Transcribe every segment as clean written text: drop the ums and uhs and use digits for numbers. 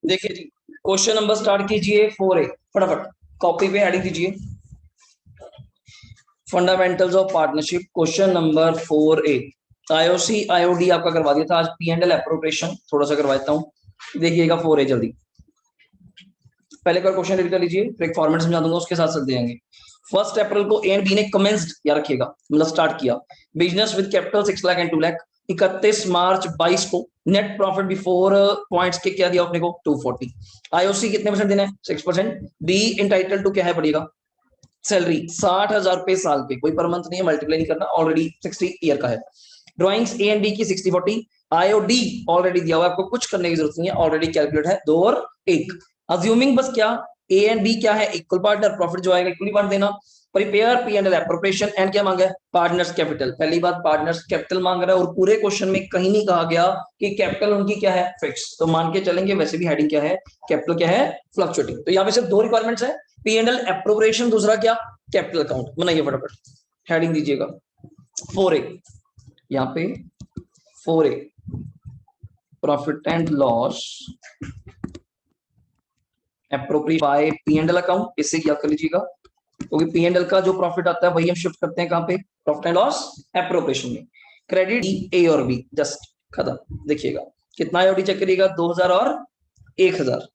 देखिए जी, question number start कीजिए 4A। फटाफट कॉपी पे हेडिंग दीजिए, fundamentals of partnership, question number 4A। IOC IOD आपका करवा दिया था, आज पी एंड एल एप्रोप्रिएशन थोड़ा सा करवा देता हूँ। देखिएगा 4A जल्दी, पहले का क्वेश्चन रीड कर लीजिए, फिर एक फॉर्मेट समझा दूंगा, उसके साथ चलते जाएंगे। 1 अप्रैल को ए एंड बी ने कमेंस्ड, याद रखिएगा, मतलब स्टार्ट किया business with capital 6 lakh and 2 lakh. 31 मार्च 22 को नेट प्रॉफिट बिफोर पॉइंट्स के क्या दिया अपने को 240। आईओसी कितने परसेंट देना है 6%। बी इंटाइटल टू क्या है पड़ेगा सैलरी 60,000 रुपए साल पे, कोई पर मंथ नहीं है, मल्टीप्लाई नहीं करना, ऑलरेडी 60 ईयर का है। ड्राइंग्स ए एंड बी की 60-40। आईओडी ऑलरेडी दिया हुआ है, आपको कुछ करने की जरूरत नहीं है, ऑलरेडी कैलकुलेट है 2 और 1। अज्यूमिंग बस क्या ए एंड बी क्या है इक्वल पार्टनर, प्रॉफिट जो आएगा इक्वली बांट देना। Prepare P and L appropriation and क्या मांगा है पार्टनर्स कैपिटल। पहली बात पार्टनर्स कैपिटल मांग रहा है, और पूरे क्वेश्चन में कहीं नहीं कहा गया कि कैपिटल उनकी क्या है फिक्स, तो मान के चलेंगे वैसे भी हेडिंग क्या है कैपिटल क्या है फ्लक्चुएटिंग। तो यहाँ पे सिर्फ 2 रिक्वायरमेंट्स है, पी एंड एल एप्रोप्रिएशन, दूसरा क्या कैपिटल अकाउंट। बनाइए फटाफट हेडिंग दीजिएगा 4A, यहाँ पे 4A profit and loss appropriate by P and L account, इससे क्या कर लीजिएगा, क्योंकि पी एंड एल का जो प्रॉफिट आता है वही हम शिफ्ट करते हैं कहां पे प्रॉफिट एंड लॉस एप्रोप्रिएशन में। क्रेडिट ए और बी जस्ट खत्म। देखिएगा कितना आईओडी चेक करिएगा 2000 और 1000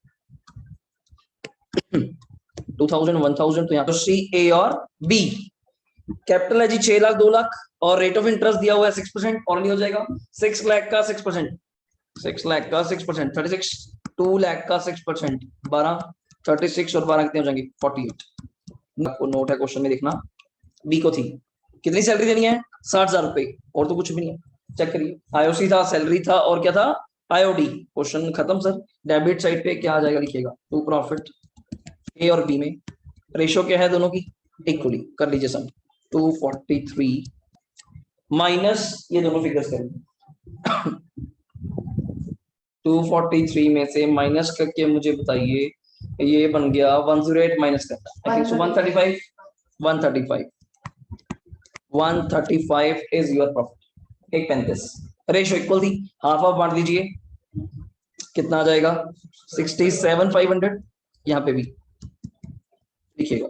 2000 1000, तो यहाँ तो सी ए और बी। कैपिटल है जी 6 लाख 2 लाख, और रेट ऑफ इंटरेस्ट दिया हुआ है 6%, और नहीं हो जाएगा 6 लाख का 6%, 6 लाख का 6%, 36, 2 लाख का 6%, 12, 36 और 12 कितने हो जाएंगे 48। आपको नोट है क्वेश्चन में देखना, बी को थी कितनी सैलरी देनी है 60,000 रुपए, और तो कुछ भी नहीं है। चेक करिए आईओसी था, सैलरी था, और क्या था आईओडी। क्वेश्चन खत्म सर। डेबिट साइड पे क्या आ जाएगा लिखिएगा टू प्रॉफिट ए और बी में रेशियो क्या है दोनों की इक्वली, कर लीजिए सम 243 माइनस ये दोनों फिगर्स करेंगे 243 में से माइनस करके मुझे बताइए, ये बन गया 108 माइनस करना I think so 135 135 135 is your profit. एक 35 रेशियो इक्वल थी, हाफ हाफ बांट दीजिए, कितना आ जाएगा 67,500। यहाँ पे भी लिखिएगा,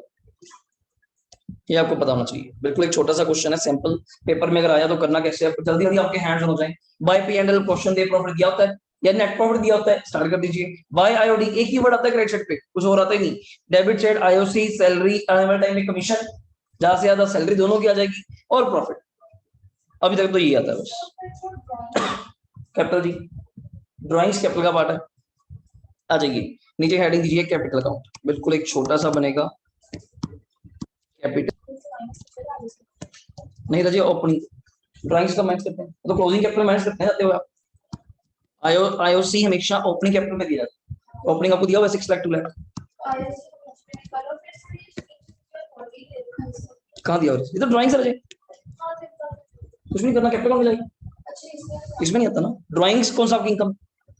ये आपको पता होना चाहिए, बिल्कुल एक छोटा सा क्वेश्चन है सिंपल, पेपर में अगर आया तो करना कैसे आपको जल्दी जल्दी आपके हैंड्स हो जाए। By P and L question they profit दिया होता है या नेट प्रॉफिट दिया होता है, स्टार्ट कर दीजिए। बाय आईओडी एक ही वर्ड आता है क्रेडिट साइड पे, कुछ और आता ही नहीं। डेबिट साइड आईओसी सैलरी, आने वाले टाइम में कमीशन, ज्यादा से ज्यादा सैलरी दोनों की आ जाएगी, और प्रॉफिट अभी तक तो यही आता है बस। कैपिटल जी ड्राइंग्स कैपिटल का पार्ट है, आ जाइए नीचे हेडिंग दीजिए कैपिटल अकाउंट, बिल्कुल एक छोटा सा बनेगा कैपिटल, नहीं रजिए ओपनिंग ड्राइंग्स का मैच करते हैं तो क्लोजिंग कैपिटल मैच करते हैं जाते हुए आप। आईओसी हमेशा ओपनिंग कैपिटल में दिया जाता है, ओपनिंग आपको दिया हुआ 6 लाख 2 लाख, कहाँ दिया हुआ इधर ड्राइंग सर कुछ नहीं करना, कैपिटल में जाएगी, इसमें नहीं आता ना ड्राइंग्स, कौन सा आपकी इनकम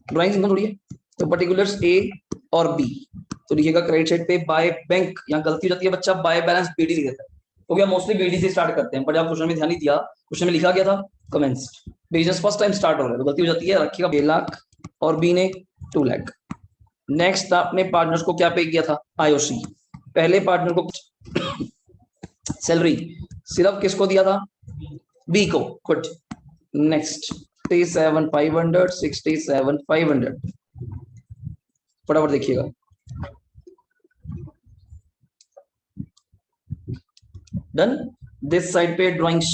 ड्राइंग्स इनकम थोड़ी है। तो पर्टिकुलर्स ए और बी, तो लिखिएगा क्रेडिट साइड पे बाय बैंक, यहाँ गलती हो जाती है बच्चा बाय बैलेंस बीडी लिख देता है, तो क्या मोस्टली बीडी से स्टार्ट करते हैं, बट आप क्वेश्चन में ध्यान नहीं दिया, क्वेश्चन में लिखा गया था commenced, business first time start हो रहा है तो गलती हो जाती है, रखिएगा 1 लाख और बी ने 2 लाख। नेक्स्ट आपने पार्टनर्स को क्या पे किया था आईओसी, पहले पार्टनर को सैलरी सिर्फ किसको दिया था बी को खुद। नेक्स्ट 67,500 67,500 फटाफट देखिएगा, डन। दिस साइड पे ड्राइंग्स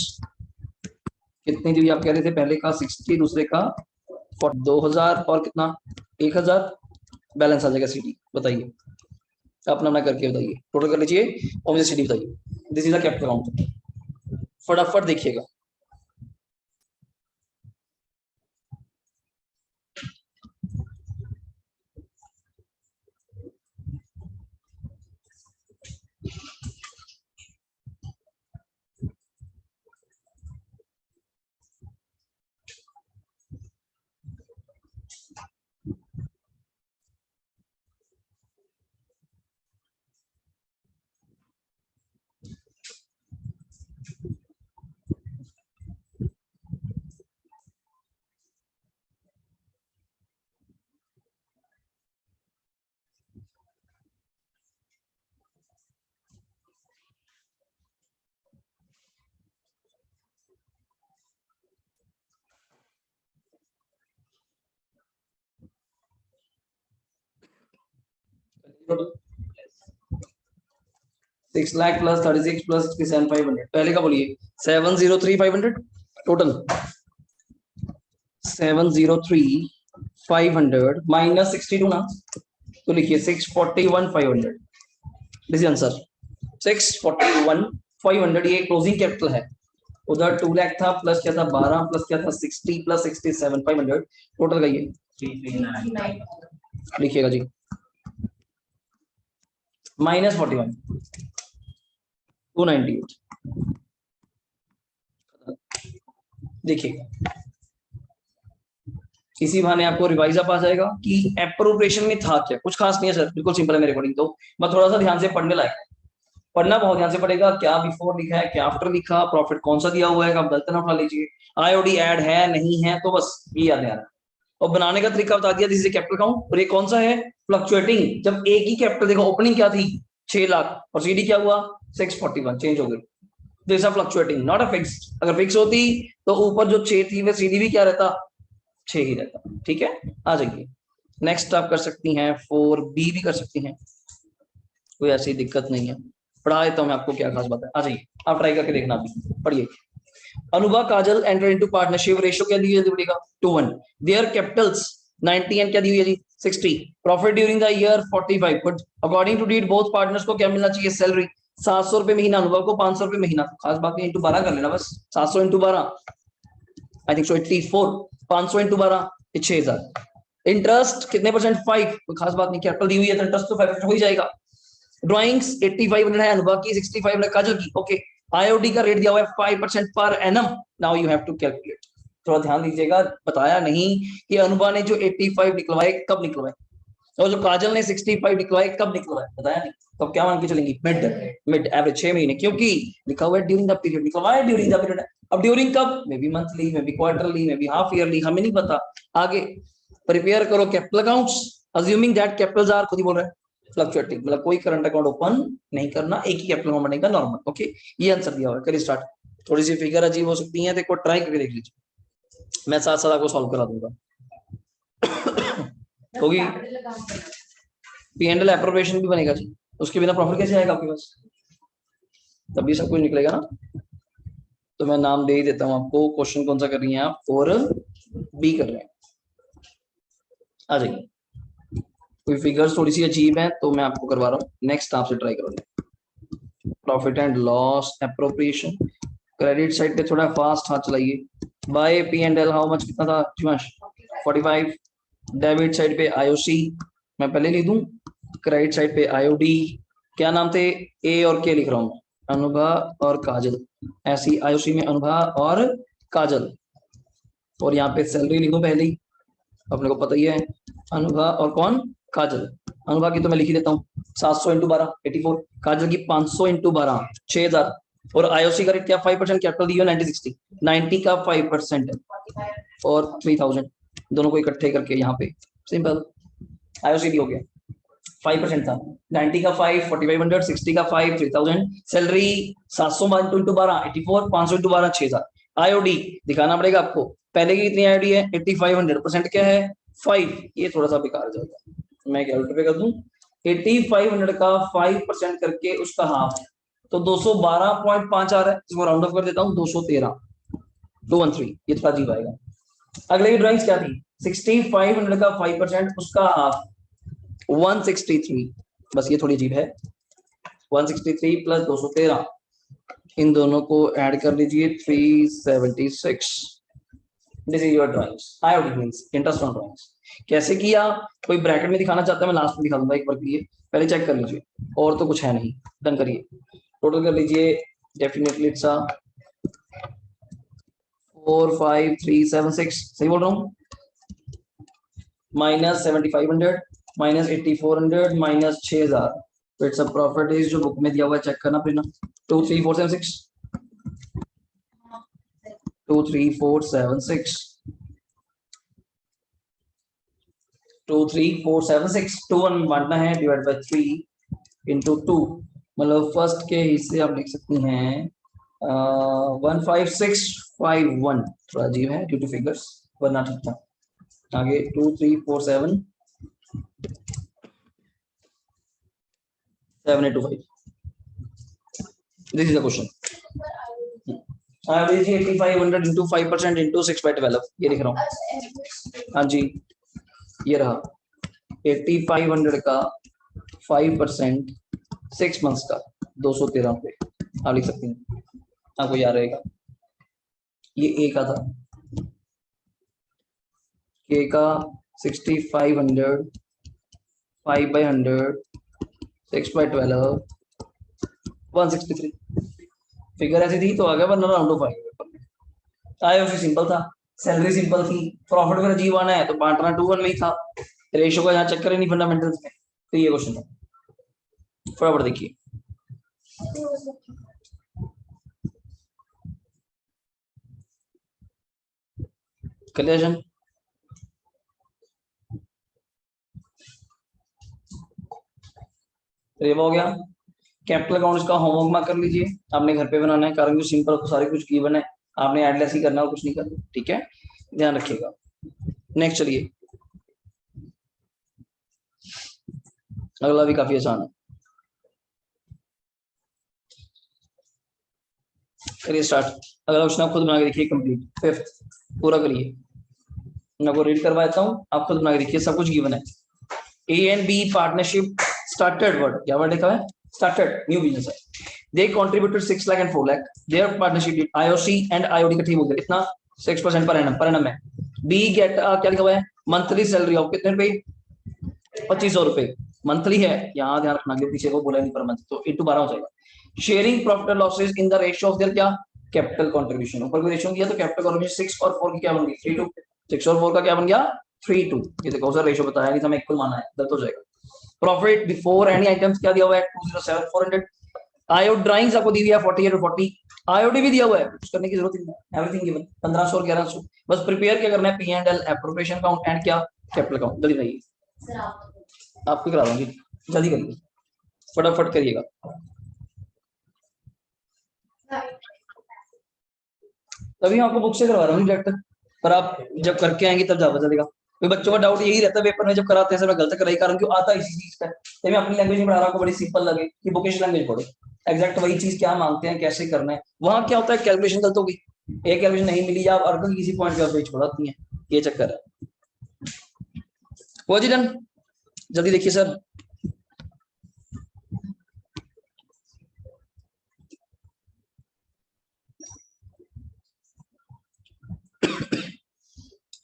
कितनी दी आप कह रहे थे, पहले का 60, दूसरे का 2,000 और कितना 1,000, बैलेंस आ जाएगा सीडी। बताइए अपना अपना करके बताइए, टोटल कर लीजिए और मुझे सीडी बताइए। This is the capital account, फटाफट देखिएगा। 6 लाख प्लस 36 प्लस 67,500 पहले का बोलिए 703,500 टोटल 703,500 माइनस 62 ना तो लिखिए 641,500 दिस इज आंसर 641,500 ये क्लोजिंग कैपिटल है उधर 2 लाख था प्लस क्या था 12 प्लस क्या था 60 प्लस 67,500 टोटल का ये 339 लिखिएगा जी माइनस 41 298 देखिएगा इसी बहाने आपको रिवाइज अप आ जाएगा कि एप्रोप्रिएशन में था क्या कुछ खास नहीं है सर बिल्कुल सिंपल है मेरे अकॉर्डिंग तो मैं थोड़ा सा ध्यान से पढ़ने लायक पढ़ना बहुत ध्यान से पड़ेगा क्या बिफोर लिखा है क्या आफ्टर लिखा प्रॉफिट कौन सा दिया हुआ है आप गलत ना उठा लीजिए आईओडी ऐड है नहीं है तो बस ये याद है और बनाने का तरीका बता दिया दिस इज कैपिटल काउंट और ये कौन सा है फ्लक्चुएटिंग जब एक ही कैपिटल देखो ओपनिंग क्या थी 6 लाख और सीडी क्या हुआ 641 चेंज हो गई this is fluctuating not a fixed अगर फिक्स होती तो ऊपर जो 6 थी वह सीडी भी क्या रहता 6 ही रहता ठीक है आ जाइए नेक्स्ट आप कर सकती हैं 4B भी कर सकती हैं कोई ऐसी दिक्कत नहीं है पढ़ा देता हूं मैं आपको क्या खास बात है आ जाइए आप ट्राई करके देखना अभी पढ़िए अनुभा काजल एंटर इनटू पार्टनरशिप रेशियो क्या दी हुई है पड़ेगा 2:1 देयर कैपिटल्स 90 एंड क्या दी हुई है जी 60 profit during the year 45 but according to deed both partners को क्या मिलना चाहिए सैलरी 700 रुपए महीना अनुभव को 500 रुपए महीना खास बात नहीं इंटू 12 कर लेना बस 700 into 12 I think so 84 500 into 12 6000 interest कितने परसेंट 5 कोई खास बात नहीं कैपिटल दी हुई है तो इंटरेस्ट तो 5% हो ही जाएगा ड्राइंग्स 85 है अनुभव की 65 है काजल की ओके आईओडी का रेट दिया हुआ है 5% per annum now you have to calculate थोड़ा ध्यान दीजिएगा बताया नहीं कि अनुभव ने जो 85 निकलवाए कब निकलवाए और जो काजल ने 65 निकलवाए कब निकलवाए बताया नहीं तो क्या मान के चलेंगी मिड मिड एवरेज 6 महीने क्योंकि लिखा हुआ है ड्यूरिंग द पीरियड निकलवाया ड्यूरिंग द पीरियड अब ड्यूरिंग कब may be monthly may be quarterly may be half yearly हमें नहीं पता आगे प्रिपेयर करो capital accounts assuming that capitals are खुद ही बोल रहे हैं फ्लक्चुएटिंग मतलब कोई करंट अकाउंट ओपन नहीं करना एक ही कैपिटल अकाउंट बनेगा नॉर्मल ओके ये आंसर दिया हुआ है करिए स्टार्ट थोड़ी सी फिगर अजीब हो सकती है तो एक बार ट्राई करके देख लीजिए मैं साथ साथ आपको सॉल्व करा दूंगा होगी पी&एल एप्रोप्रिएशन भी बनेगा जी उसके बिना प्रॉफिट कैसे आएगा आपके पास तभी सब कुछ निकलेगा ना तो मैं नाम दे ही देता हूं आपको क्वेश्चन कौन सा कर रही हैं आप और बी कर रहे हैं आ जाइए कोई फिगर्स थोड़ी सी अजीब है तो मैं आपको करवा रहा हूँ नेक्स्ट आपसे ट्राई करोगे profit and loss appropriation credit side पे थोड़ा फास्ट हाथ चलाइए बाय पी&एल हाउ मच कितना था शिवांश 45 डेबिट साइड पे आईओसी मैं पहले लिख दूं क्रेडिट साइड पे आईओडी क्या नाम थे ए और के लिख रहा हूँ अनुभा और काजल ऐसी आईओसी में अनुभा और काजल और यहाँ पे सैलरी लिखूं पहले ही अपने को पता ही है अनुभा और कौन काजल अनुभा की तो मैं लिख ही देता हूँ 700 इंटू 12 84 काजल की 500 इंटू 12 6000 और आईओसी का रेट क्या 5% कैपिटल दी है 90 90 का 5% है और 3000 दोनों को इकट्ठे करके यहाँ पे सिंपल आईओसी भी हो गया 5% था 90 का 5 4500 60 का 5 3000 सैलरी 700 इंटू 12 84 500 इंटू 12 6000 आईओडी दिखाना पड़ेगा आपको पहले की कितनी आईओडी है 8500% क्या है 5 ये थोड़ा सा बेकार जाएगा मैं कैलकुलेट कर दूं 8500 का 5% करके उसका हाफ तो 212.5 आ रहा है इसको राउंड ऑफ कर देता हूं 213 213 ये थोड़ा अजीब आएगा अगले की ड्राइंग्स क्या थी 6500 का 5% उसका हाफ 163 बस ये थोड़ी अजीब है 163 प्लस 213 इन दोनों को ऐड कर लीजिए 376 this is your drawings IOD means interest on drawings कैसे किया कोई ब्रैकेट में दिखाना चाहता है मैं लास्ट में दिखा दूंगा एक बार के लिए पहले चेक कर लीजिए और तो कुछ है नहीं डन करिए टोटल कर लीजिए डेफिनेटली इट्स 45376 सही बोल रहा हूँ माइनस 7500 माइनस 8400 माइनस 6000 तो इट्स अ प्रॉफिट इज जो बुक में दिया हुआ है चेक करना फिर ना 23476 23476 23476 2 बांटना है डिवाइड बाय 3 इंटू 2 मतलब फर्स्ट के हिस्से आप लिख सकती हैं 15651 थोड़ा अजीब है ड्यू टू फिगर्स वरना ठीक था आगे 2347 7,825. This is the question. Average 8,500 into 5% into 6/12. ये लिख रहा हूँ. हाँ जी, ये रहा 8,500 का 5% 6 months का 213 रुपए. आप लिख सकते हैं, आपको याद रहेगा. ये ए का था, के का 6,500 5/100 6/12 163. फिगर ऐसी थी तो आ गया, वरना राउंड ऑफ आएगा. आईओसी सिंपल था, सैलरी सिंपल थी, प्रॉफिट में अजीब आना है तो बांटना 2:1 में ही था. रेशियो का यहाँ चक्कर ही नहीं फंडामेंटल्स में. तो ये क्वेश्चन था. फटाफट देखिए. क्लियर? रेवा हो गया. कैपिटल अकाउंट इसका होमवर्क मार्क कर लीजिए, आपने घर पे बनाना है, कारण जो सिंपल तो सारे कुछ गिवन है, आपने एडलेस ही करना और कुछ नहीं करना. ठीक है, ध्यान रखिएगा. नेक्स्ट चलिए, अगला भी काफी आसान है. करिए स्टार्ट. अगला क्वेश्चन आप खुद बना के देखिए, कंप्लीट 5th पूरा करिए. मैं आपको रीड करवा देता हूँ, आप खुद बना के देखिए, सब कुछ गिवन है. A and B partnership started what? क्या वर्ड लिखा है? Started new business है. They contributed 6 lakh and 4 lakh. Their partnership did IOC and IOD इकट्ठे बोलते हैं इतना 6% पर annum है. B get क्या लिखा हुआ है? Monthly salary of कितने रुपए? 2,500 रुपए मंथली है. यहाँ ध्यान रखना कि पीछे को बोला नहीं, पर मंथ तो 8/12 हो जाएगा. Sharing profit and losses in the ratio of their क्या? Capital contribution. ऊपर कोई रेशियो किया तो कैपिटल कंट्रीब्यूशन 6 और 4 की क्या बन गई? 3:2. 6 और 4 का क्या बन गया? 3:2. ये देखो सर रेशियो बताया नहीं था, मैं इक्वल माना है, गलत हो जाएगा. प्रॉफिट बिफोर एनी आइटम्स क्या दिया हुआ है? 207,400. आईओ ड्राइंग्स आपको दी हुई है 48 और 40. आईओडी भी दिया हुआ है, कुछ करने की जरूरत नहीं है, एवरीथिंग गिवन 1500 और 1100. बस प्रिपेयर क्या करना है? P and L, appropriation account and क्या? Capital account. जल्दी रहिए, आपको करा दूंगी, जल्दी करिए, फटाफट करिएगा. तभी आपको बुक से करवा रहा हूँ डायरेक्ट, पर आप जब करके आएंगे तब ज्यादा चलेगा. कोई बच्चों का डाउट यही रहता है पेपर में जब कराते हैं सर मैं गलत कराई, कारण क्यों आता है इसी चीज का. तो मैं अपनी लैंग्वेज में पढ़ा रहा हूँ, बड़ी सिंपल लगे कि बुकिश लैंग्वेज पढ़ो, एग्जैक्ट वही चीज क्या मांगते हैं कैसे करना है. वहां क्या होता है, कैलकुलेशन गलत होगी, एक कैलकुलेशन नहीं मिली, आप अर्गल किसी पॉइंट पे छोड़ाती है, ये चक्कर है. वो जी डन, जल्दी देखिए सर.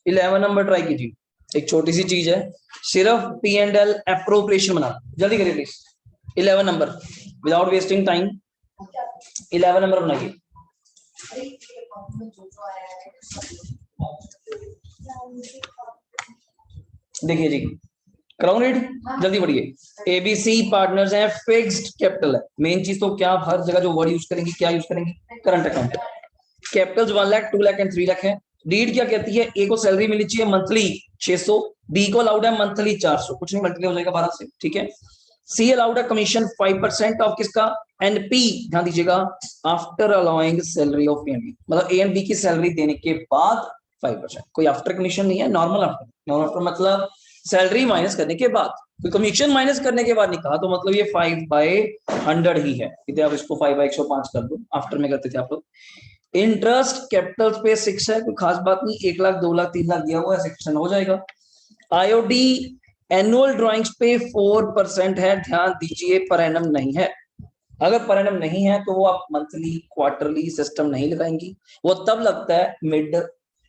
इलेवन नंबर ट्राई कीजिए. एक छोटी सी चीज है, सिर्फ पी एंड एल एप्रोप्रिएशन बना. जल्दी करिए please. 11 number without wasting time. 11 number बनाइए. देखिए जी, क्राउन रीड, जल्दी बढ़िए. एबीसी पार्टनर्स हैं, फिक्स्ड कैपिटल है. मेन चीज तो क्या, हर जगह जो वर्ड यूज करेंगे क्या यूज करेंगे? Current account. Capitals 1 lakh 2 lakh and 3 lakh है. डीड क्या कहती है? ए को सैलरी मिलनी चाहिए मंथली 600, बी को अलाउड है मंथली 400, कुछ नहीं मल्टीप्लाई हो जाएगा 12 से. ठीक है. सी अलाउड है कमीशन 5% ऑफ किसका? एंड पी ध्यान दीजिएगा after allowing salary of A and B, मतलब ए एंड बी की सैलरी देने के बाद 5%. कोई आफ्टर कमीशन नहीं है, नॉर्मल आफ्टर. नॉर्मल आफ्टर मतलब सैलरी माइनस करने के बाद, कोई कमीशन माइनस करने के बाद नहीं कहा, तो मतलब ये 5/100 ही है. इधर आप इसको 5/105 कर दो, आफ्टर में करते थे आप लोग. इंटरेस्ट कैपिटल पे 6 है, कोई खास बात नहीं. 1 लाख 2 लाख 3 लाख दिया हुआ है, 6% हो जाएगा. आईओडी एनुअल ड्राइंग्स पे 4% है, ध्यान दीजिए पर एनम नहीं है. अगर पर एनम नहीं है तो वो आप मंथली क्वार्टरली सिस्टम नहीं लगाएंगी, वो तब लगता है मिड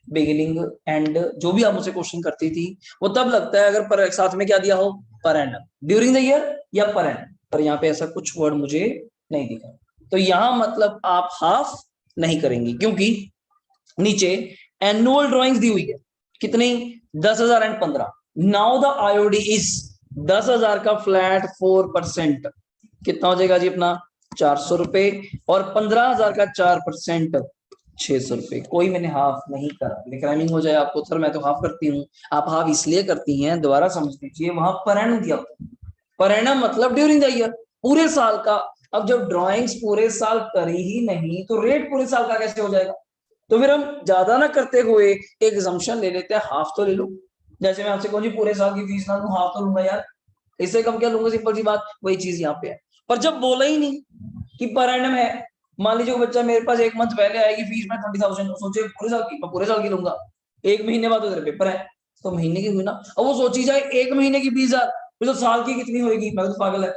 बिगिनिंग एंड, जो भी आप मुझसे क्वेश्चन करती थी वो तब लगता है अगर पर साथ में क्या दिया हो, per annum during the year या पर एनम. पर यहाँ पे ऐसा कुछ वर्ड मुझे नहीं दिखा, तो यहाँ मतलब आप हाफ नहीं करेंगी, क्योंकि नीचे एनुअल ड्राइंग्स दी हुई है कितनी? 10,000 and 15. Now the IOD is 10,000 का फ्लैट 4%, कितना हो जाएगा जी अपना? 400 रुपए. और 15,000 का 4% 600 रुपए. कोई मैंने हाफ नहीं करा, रिक्राइमिंग हो जाए आपको सर मैं तो हाफ करती हूँ, आप हाफ इसलिए करती हैं, दोबारा समझ लीजिए, वहां पर एनम दिया होता है. पर एनम मतलब ड्यूरिंग द ईयर, पूरे साल का. अब जब ड्राइंग्स पूरे साल करी ही नहीं तो रेट पूरे साल का कैसे हो जाएगा? तो फिर हम ज्यादा ना करते हुए एक एग्जम्पशन ले लेते हैं, हाफ तो ले लो. जैसे मैं आपसे कहूँ जी पूरे साल की फीस ना लूं, हाफ तो लूंगा यार, इससे कम क्या लूंगा? सिंपल सी बात, वही चीज यहाँ पे है. पर जब बोला ही नहीं कि पर एनम है, मान लीजिए बच्चा मेरे पास एक मंथ पहले आएगी फीस में 20,000, सोचे पूरे साल की, मैं पूरे साल की लूंगा, एक महीने बाद उधर पेपर है तो महीने की हुई ना। अब वो सोची जाए एक महीने की 20,000, फिर तो साल की कितनी होगी, मैं तो पागल है।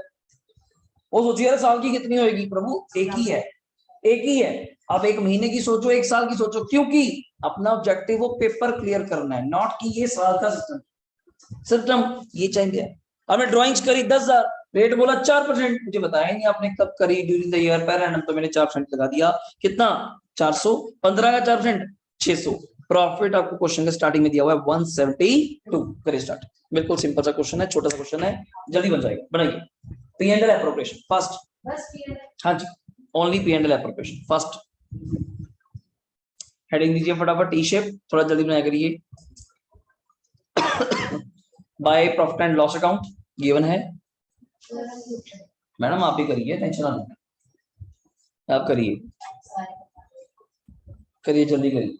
वो सोचिए यार साल की कितनी होगी, प्रभु एक ही है, एक ही है। आप एक महीने की सोचो, एक साल की सोचो, क्योंकि अपना ऑब्जेक्टिव वो पेपर क्लियर करना है, नॉट कि ये साल का सिस्टम सिस्टम ये चाहिए। आपने ड्राइंग्स करी 10,000, रेट बोला 4%, मुझे बताया नहीं आपने कब करी during the year, per annum तो मैंने 4% लगा दिया, कितना 400, 15 का 4%, 600। प्रॉफिट आपको क्वेश्चन के स्टार्टिंग में दिया हुआ है 172। करिए स्टार्ट। बिल्कुल सिंपल सा क्वेश्चन है, छोटा सा क्वेश्चन है, जल्दी बन जाएगा, बनाइए। P and L appropriation first, हाँ जी, only P and L appropriation first. Heading दीजिए फटाफट, टी शेप, थोड़ा जल्दी बनाया करिए। By profit and loss account given है, मैडम आप ही करिए, टेंशन ना लें, आप करिए, करिए जल्दी करिए।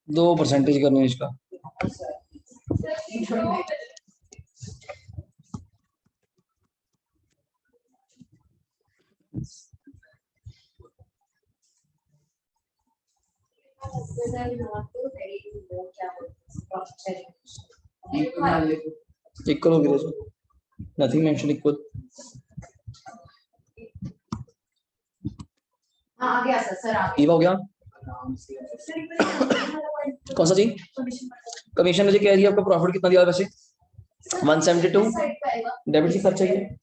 दो परसेंटेज करने इसका, इक्वल हो गया, नथिंग मेंशन इक्वल, आ गया सर आ गया, हो गया। कौन सा जी, कमीशन मुझे कह रही है, आपका प्रॉफिट कितना दिया वैसे 172, डेबिट की खर्चा है,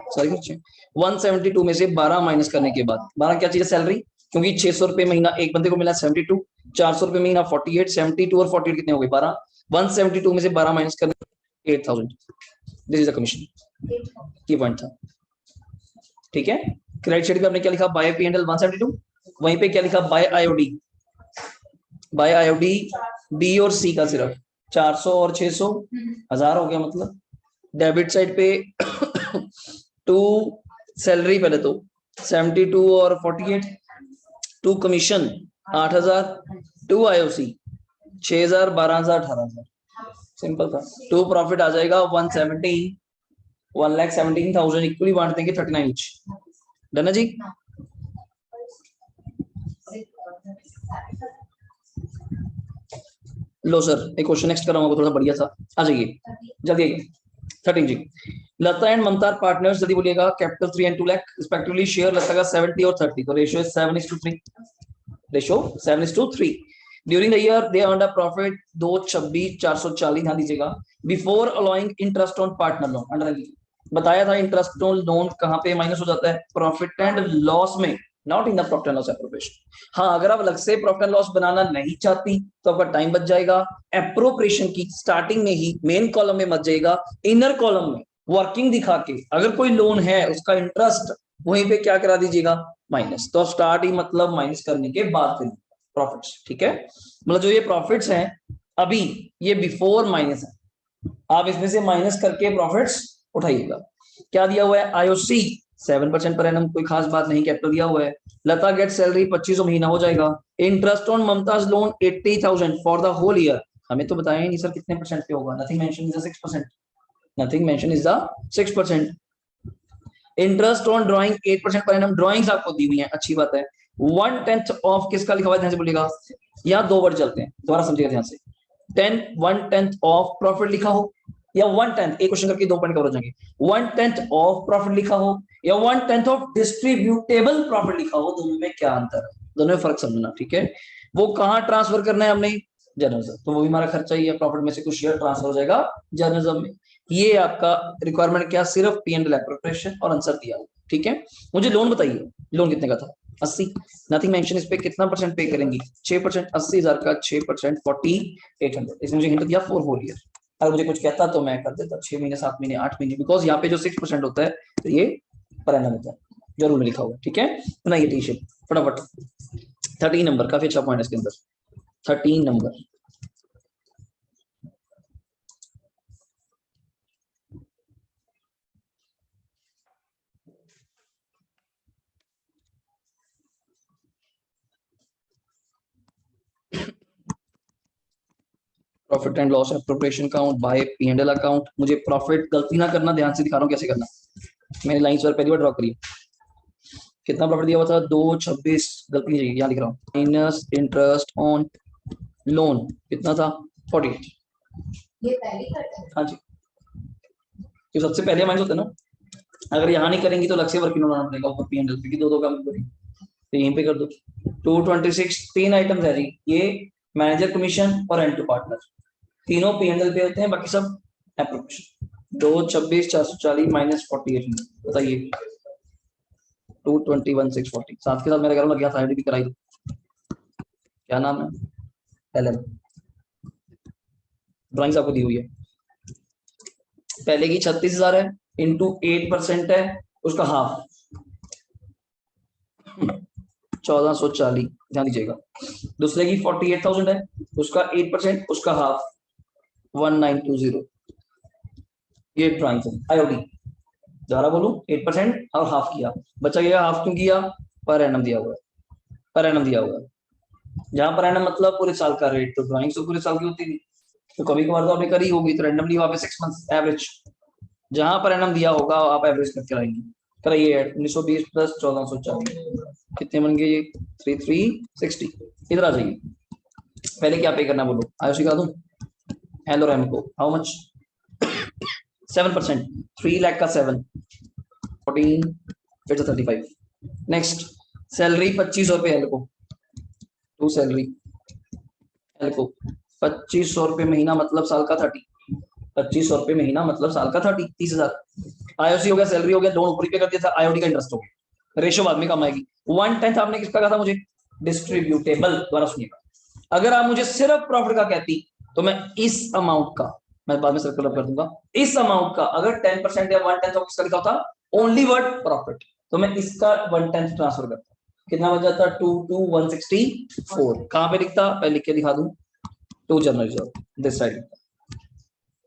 सारी खर्चे 172 में से 12 माइनस करने के बाद 12 क्या चीज है, सैलरी, क्योंकि 600 रुपए महीना एक बंदे को मिला 72, 400 रुपए महीना 48, 72 और 48 कितने हो गए 12, 172 में से 12 माइनस करने 8000, दिस इज द कमीशन, की पॉइंट था। ठीक है, क्रेडिट साइड पे आपने क्या लिखा, बाय पी एंड एल 172, वहीं पे क्या लिखा, by IOD, by IOD B और सी का सिर्फ 400 और 600 1000 हो गया, मतलब डेबिट साइड पे टू सैलरी पहले तो 72 और 48, to commission 8000, to IOC 6000, 12000, 18000, simple था। टू प्रॉफिट आ जाएगा 117, 1,17,000 इक्वली बांट देंगे 39 ईच, डन है जी। लो सर एक क्वेश्चन नेक्स्ट कर रहा हूँ, थोड़ा सा बढ़िया सा, आ जाइए जल्दी आइए। 13 जी, लता एंड ममता पार्टनर्स, जल्दी बोलिएगा, capital 3 and 2 lakh respectively, share Lata का 70 और 30, तो ratio 7:3, ratio 7:3। During the year they earned a profit 226,440, ध्यान दीजिएगा, before allowing interest on partner loan, under बताया था इंटरेस्ट ऑन लोन कहां पे माइनस हो जाता है, प्रॉफिट एंड लॉस में, not in the profit and loss appropriation. हाँ अगर आप अलग से प्रॉफिट एंड लॉस बनाना नहीं चाहती तो आपका टाइम बच जाएगा, एप्रोप्रिएशन की स्टार्टिंग में ही मेन कॉलम में मत जाएगा, इनर कॉलम में वर्किंग दिखा के अगर कोई लोन है उसका इंटरेस्ट वहीं पे क्या करा दीजिएगा, माइनस, तो स्टार्ट ही मतलब माइनस करने के बाद करिए प्रॉफिट्स, ठीक है, मतलब जो ये प्रॉफिट्स हैं अभी ये बिफोर माइनस है, आप इसमें से माइनस करके प्रॉफिट्स उठाइएगा। क्या दिया हुआ है, आईओसी 7% पर एनम, कोई खास बात नहीं, कैपिटल दिया हुआ है, लता गेट सैलरी 2500 महीना हो जाएगा, interest on Mumtaz loan 80,000 for the whole year, हमें तो बताया ही नहीं सर कितने परसेंट पे होगा, nothing mention is the 6%, nothing mention is the 6%। Interest on drawing 8% per annum, drawings आपको दी हुई है, अच्छी बात है, 1/10 ऑफ किसका लिखा हुआ है, ध्यान से बोलिएगा, यहाँ दो वर्ड चलते हैं, दोबारा समझिएगा ध्यान से, 1/10 ऑफ प्रॉफिट लिखा हो या 1/10, एक क्वेश्चन करके 2 पॉइंट कवर हो जाएंगे, 1/10 ऑफ प्रॉफिट लिखा हो या 1/10 ऑफ डिस्ट्रीब्यूटेबल प्रॉफिट लिखा हो, दोनों में क्या अंतर है, दोनों में फर्क समझना, ठीक है। वो कहाँ ट्रांसफर करना है हमने, जर्नलिज्म, तो वो भी हमारा खर्चा ही है, प्रॉफिट में से कुछ शेयर ट्रांसफर हो जाएगा जर्नलिज्म में। ये आपका रिक्वायरमेंट क्या, सिर्फ पी एंड एल एप्रोप्रिएशन और आंसर दिया हुआ, ठीक है। मुझे लोन बताइए, लोन कितने का था, 80, नथिंग मेंशन, इस पे कितना परसेंट पे करेंगी, 6%, 80,000 का 6%, 4800, इसने मुझे हिंट दिया फॉर होल ईयर, अगर मुझे कुछ कहता तो मैं कर देता 6 महीने, 7 महीने, 8 महीने, बिकॉज यहाँ पे जो 6% होता है तो ये पर एनम होता है, जो रूल में लिखा हुआ है, ठीक है। बनाइए टी शेप फटाफट, 13 नंबर, काफी अच्छा पॉइंट है इसके अंदर, 13 number, profit and loss appropriation account by P&L account. मुझे प्रॉफिट गलती ना करना, ध्यान से दिखा रहा हूँ कैसे करना। मैंने लाइंस पर पहली बार ड्रॉ करी। कितना प्रॉफिट दिया हुआ था? 226, गलती नहीं, यहाँ लिख रहा हूँ, माइनस इंटरेस्ट ऑन लोन कितना था? 48। ये पहले करते हैं। हाँ जी, तो सबसे पहले माइनस होता है ना। अगर यहाँ नहीं करेंगी तो अलग से वर्किंग नोट बनाना पड़ेगा ऊपर P&L पे, दो काम करेंगे। तो यहीं पे कर दो। 226 तीन आइटम्स है जी, ये मैनेजर कमीशन और एंड टू पार्टनर, तीनों P&L पे होते हैं, बाकी सब एप्रोप्रिएशन। 226 440 माइनस 48, बताइए 221 640। साथ के साथ मेरे घर में लग गया था, आईडी भी कराई। क्या नाम है? LM। ड्राइंग्स आपको दी हुई है। पहले की 36,000 है, इंटू 8% है, उसका हाफ 1440, ध्यान दीजिएगा। दूसरे की 48,000 है, उसका 8%, उसका हाफ 1920। ये ड्राइंग है IOD। दोबारा बोलूं, 8% और हाफ किया, बचा गया। हाफ क्यों किया? पर एनम दिया हुआ है, पर एनम दिया हुआ है। जहां पर एनम मतलब पूरे साल का रेट, तो ड्राइंग तो पूरे साल की होती थी, तो कभी कभार तो आपने करी होगी, तो रैंडमली वहां पे 6 मंथ्स एवरेज जहां पर एनम दिया होगा आप एवरेज करके लाएंगे। कराइए 1920 प्लस 1440, कितने बन गए ये? 3360। इधर आ जाइए, पहले क्या पे करना बोलो, आयो सिखा दूं। एल और एम को हाउ मच? 7%, 3 लाख का 7, 14 फिर से 35। नेक्स्ट सैलरी 2500 रुपए एल को, टू सैलरी एल को 2500 रुपए महीना मतलब साल का 30। 2500 रुपए महीना मतलब साल का 30,000। आईओसी हो गया, सैलरी हो गया, लोन ऊपरी पे कर दिया था, आईओडी का इंटरेस्ट हो गया। रेशो बाद में कम आएगी। 1/10 आपने किसका कहा था मुझे? डिस्ट्रीब्यूटेबल। दोबारा सुनिएगा, अगर आप मुझे सिर्फ प्रॉफिट का कहती तो मैं इस अमाउंट का, मैं बाद में सर्कल अप कर दूंगा, इस अमाउंट का अगर 10% या 1/10 ऑफ किसका लिखा होता, ओनली वर्ड प्रॉफिट, तो मैं इसका 1/10 ट्रांसफर करता। कितना बच जाता? 22164। कहां पे लिखता? पहले लिख के दिखा दूं, to general reserve this side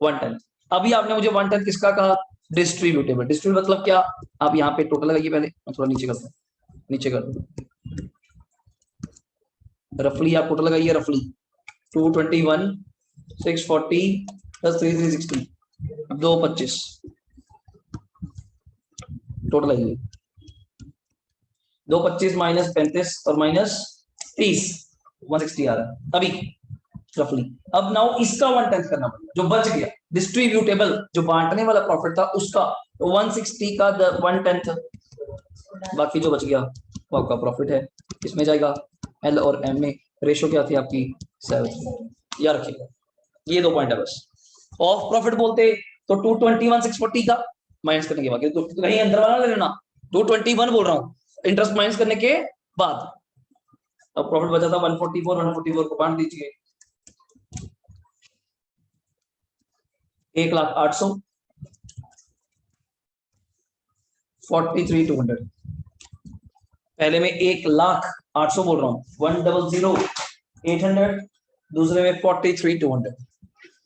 1/10। अभी आपने मुझे 1/10 किसका कहा? डिस्ट्रीब्यूटेबल। डिस्ट्रीब्यूट मतलब क्या? आप यहाँ पे टोटल लगाइए, पहले मैं थोड़ा नीचे करता हूँ, नीचे कर दूं, रफली आप टोटल लगाइए, रफली 221 640 प्लस 3360, 225 टोटल लगाइए। 225 माइनस 35 और माइनस 30, 160 आ रहा है अभी रफली। अब नाउ इसका 1/10 करना पड़ेगा, जो बच गया डिस्ट्रीब्यूटेबल, जो बांटने वाला प्रॉफिट था उसका, तो 160 का 1/10, बाकी जो बच गया वो आपका प्रॉफिट है। इसमें जाएगा एल और एम में। रेशो क्या थी आपकी? 7। याद रखिएगा, ये 2 पॉइंट है बस। ऑफ प्रॉफिट बोलते तो 221 640 का माइनस करने के बाद, तो कहीं अंदर वाला ले लेना, 221 बोल रहा हूँ इंटरेस्ट माइनस करने के बाद। अब प्रॉफिट बचा था 144, 144 को बांट दीजिए, 1,08,000 43,200। पहले में 1,08,000 बोल रहा हूँ, 1,00,800, दूसरे में 43,200।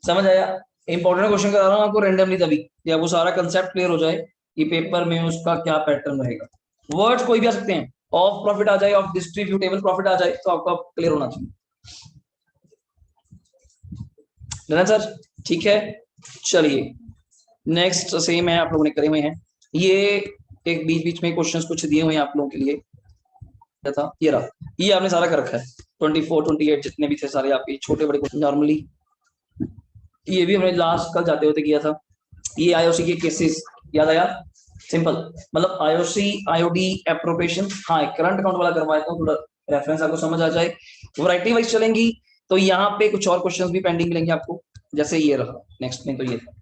समझ आया? इंपॉर्टेंट क्वेश्चन करा रहा हूँ आपको रैंडमली, तभी कि आपको सारा कंसेप्ट क्लियर हो जाए कि पेपर में उसका क्या पैटर्न रहेगा। वर्ड्स कोई भी आ सकते हैं, ऑफ प्रॉफिट आ जाए, ऑफ डिस्ट्रीब्यूटेबल प्रॉफिट आ जाए, तो आपको क्लियर होना चाहिए ना सर? ठीक है, चलिए नेक्स्ट सेम है, आप लोगों ने करे हुए हैं ये। एक बीच बीच में क्वेश्चंस कुछ दिए हुए हैं आप लोगों के लिए, था ये रहा, ये आपने सारा कर रखा है। 24 28 जितने भी थे सारे आपके छोटे बड़े क्वेश्चन नॉर्मली, ये भी हमने लास्ट कल जाते होते किया था। ये आईओसी के केसेस याद आया? सिंपल, मतलब आईओसी आईओडी एप्रोप्रिएशन, हाँ करंट अकाउंट वाला करवाया था, थोड़ा रेफरेंस आपको समझ आ जाए। वैरायटी वाइज चलेंगी, तो यहाँ पे कुछ और क्वेश्चंस भी पेंडिंग मिलेंगे आपको, जैसे ये रहा नेक्स्ट में। तो ये था,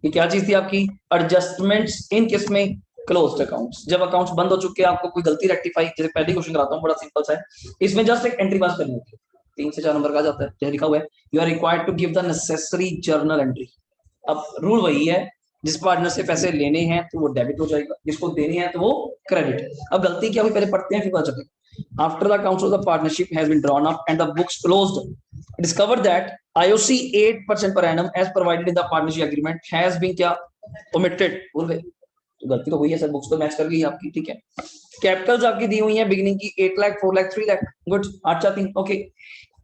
ये क्या चीज थी आपकी? एडजस्टमेंट्स इन किस में? Closed accounts. जब अकाउंट्स बंद हो चुके हैं, आपको कोई गलती रेक्टिफाई, जैसे पहले क्वेश्चन कराता हूँ, बड़ा सिंपल सा है, इसमें जस्ट एक एंट्री पास करनी होती है, 3 से 4 नंबर का जाता है, जैसे लिखा हुआ है you are required to give the necessary journal entry. अब रूल वही है, जिस पार्टनर से पैसे लेने हैं तो वो डेबिट हो जाएगा, जिसको देने हैं तो वो क्रेडिट। अब गलती क्या हुई, पहले पढ़ते हैं फिर पता चलेगा। After the accounts of the partnership has been drawn up and the books closed, discover that IOC 8% per annum as provided in the partnership agreement has been क्या omitted, भूल गए, तो गलती तो हुई है सर, बुक्स तो मैच कर गई आपकी, ठीक है। कैपिटल्स आपकी दी हुई है बिगिनिंग की 8 lakh 4 lakh 3 lakh, good 8 4 3, okay.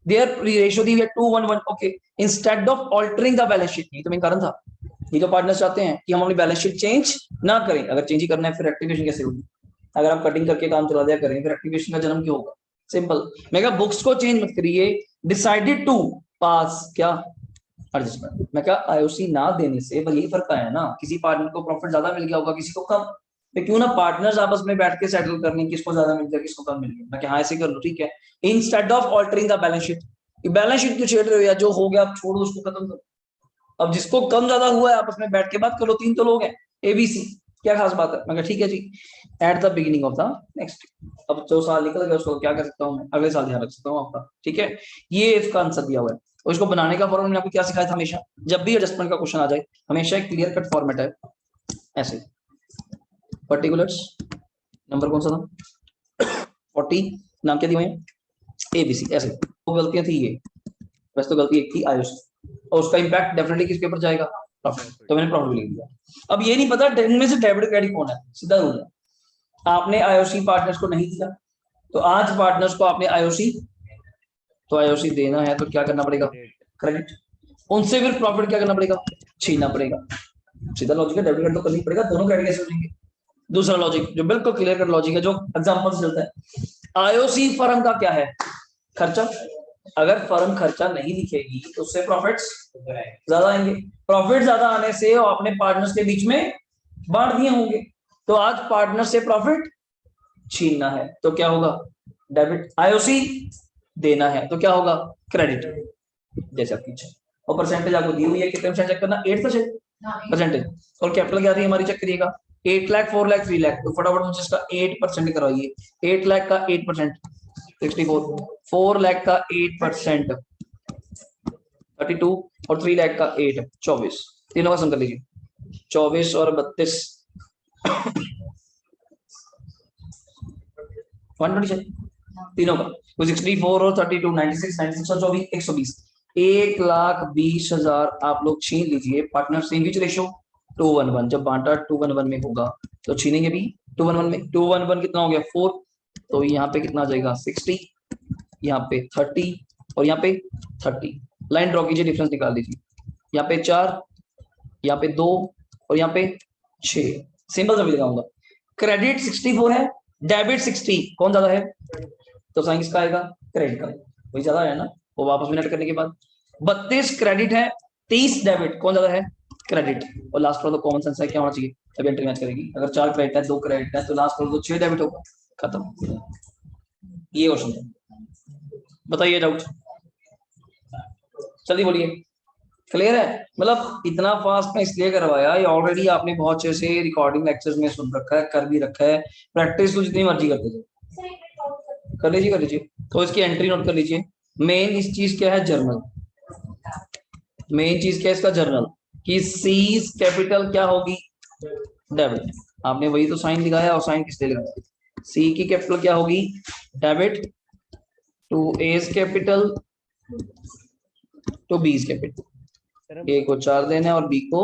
Their ratio दी है 2:1:1। Okay, instead of altering the balance sheet, ये तो मेन कारण था। ये जो पार्टनर्स चाहते हैं कि हम अपनी बैलेंस शीट चेंज ना करें, अगर चेंज ही करना है फिर एक्टिवेशन कैसे होगी? अगर आप कटिंग करके काम चला दिया करें फिर एक्टिवेशन का जन्म क्यों होगा? सिंपल। मैं कहा बुक्स को चेंज मत करिए, डिसाइडेड टू पास क्या एडजस्टमेंट। मैं कहा आईओसी ना देने से बस यही फर्क आया ना, किसी पार्टनर को प्रॉफिट ज्यादा मिल गया होगा, किसी को कम। तो क्यों ना पार्टनर्स आपस में बैठ के सेटल करने किसको ज्यादा मिल गया किसको कम मिल गया। मैं हाँ ऐसे कर लो, ठीक है। Instead of altering the balance sheet, balance sheet क्यों छेड़ रहे हो यार? जो हो गया आप छोड़ो उसको, खत्म करो। अब जिसको कम ज्यादा हुआ है आपस में बैठ के बात करो, तीन तो लोग हैं एबीसी, क्या खास बात है? मैं कहा ठीक है जी, at the beginning of the next. अब जो साल निकल गया उसको क्या कर सकता हूँ मैं, अगले साल ध्यान रख सकता हूँ आपका, ठीक है। ये इसका आंसर दिया हुआ है और इसको बनाने का फॉर्मूला मैंने आपको क्या सिखाया था? हमेशा जब भी एडजस्टमेंट का क्वेश्चन आ जाए हमेशा एक क्लियर कट फॉर्मेट है ऐसे। पर्टिकुलर्स नंबर कौन सा था? 40, नाम क्या दिए हुए हैं? एबीसी, ऐसे। तो गलतियां थी ये, वैसे तो गलती एक थी आयुष, और उसका इंपैक्ट डेफिनेटली किसके ऊपर जाएगा? प्रॉफिट। तो मैंने प्रॉफिट लिख दिया। अब ये नहीं पता इनमें से डेबिट क्रेडिट कौन है, सीधा रूल है। आपने आईओसी पार्टनर्स को नहीं दिया, तो आज पार्टनर्स को आपने आईओसी, तो आईओसी देना है तो क्या करना पड़ेगा? क्रेडिट। उनसे फिर प्रॉफिट क्या करना पड़ेगा? छीनना पड़ेगा। सीधा लॉजिक है, डेबिट क्रेडिट तो करनी पड़ेगा, दोनों क्रेडिट कैसे हो जाएंगे? दूसरा लॉजिक जो बिल्कुल क्लियर कट लॉजिक है, जो एग्जांपल से चलता है। आईओसी फर्म का क्या है? खर्चा। अगर फर्म खर्चा नहीं लिखेगी तो उससे प्रॉफिट्स ज्यादा आएंगे, प्रॉफिट ज्यादा आने से अपने पार्टनर्स के बीच में बांट दिए होंगे। तो आज पार्टनर से प्रॉफिट छीनना है तो क्या होगा? डेबिट। आईओसी देना है तो क्या होगा? क्रेडिट। जैसे आपकी इच्छा। और परसेंटेज आपको दी हुई है, कितने परसेंट चेक करना? 8% परसेंटेज। और कैपिटल क्या थी हमारी, चेक करिएगा। 8 लाख, 4 लाख, 3 लाख, तो फटाफट मुझे इसका 8% करवाइए। 8 लाख का 8% 64, 4 लाख का 8% 32, और 3 लाख का 8 24। तीनों का सम कर लीजिए, 24 और 32 127 तीनों का। तो 64 और 32 96 96 और 24 120, 1,20,000 आप लोग छीन लीजिए। पार्टनर से विच रेशियो? 2:1:1। जब बांटा 2:1:1 में होगा तो छीनेंगे भी 2:1:1 में। 2:1:1 कितना हो गया? 4। तो यहाँ पे कितना आ जाएगा? 60, यहाँ पे 30 और यहाँ पे 30। लाइन ड्रॉ कीजिए, डिफरेंस निकाल दीजिए। यहाँ पे 4, यहाँ पे 2 और यहाँ पे 6। सिंबल से भी लगाऊंगा। क्रेडिट 64 है, डेबिट 60, कौन ज्यादा है? तो साइन किसका आएगा? क्रेडिट का। वही ज्यादा है ना, वो वापस में नेट करने के बाद। 32 क्रेडिट है, 30 डेबिट, कौन ज्यादा है? क्रेडिट। और लास्ट वाला कॉमन सेंस है, क्या होना चाहिए? अभी एंट्री मैच करेगी। अगर 4 क्रेडिट है 2 क्रेडिट है तो लास्ट वाला तो 6 डेबिट होगा, खत्म। ये क्वेश्चन है, बताइए डाउट, जल्दी बोलिए। क्लियर है? मतलब इतना फास्ट में इसलिए करवाया, ये ऑलरेडी आपने बहुत अच्छे से रिकॉर्डिंग लेक्चर्स में सुन रखा है, कर भी रखा है। प्रैक्टिस तो जितनी मर्जी करते जाओ, कर लीजिए कर लीजिए। तो इसकी एंट्री नोट कर लीजिए। मेन इस चीज क्या है? जर्नल। मेन चीज क्या है इसका? जर्नल। कि सी कैपिटल क्या होगी? डेबिट। आपने वही तो साइन लगाया, और साइन किस लिए लगाया? सी की कैपिटल क्या होगी? Debit. To A's capital to B's capital. A को 4 देना है और बी को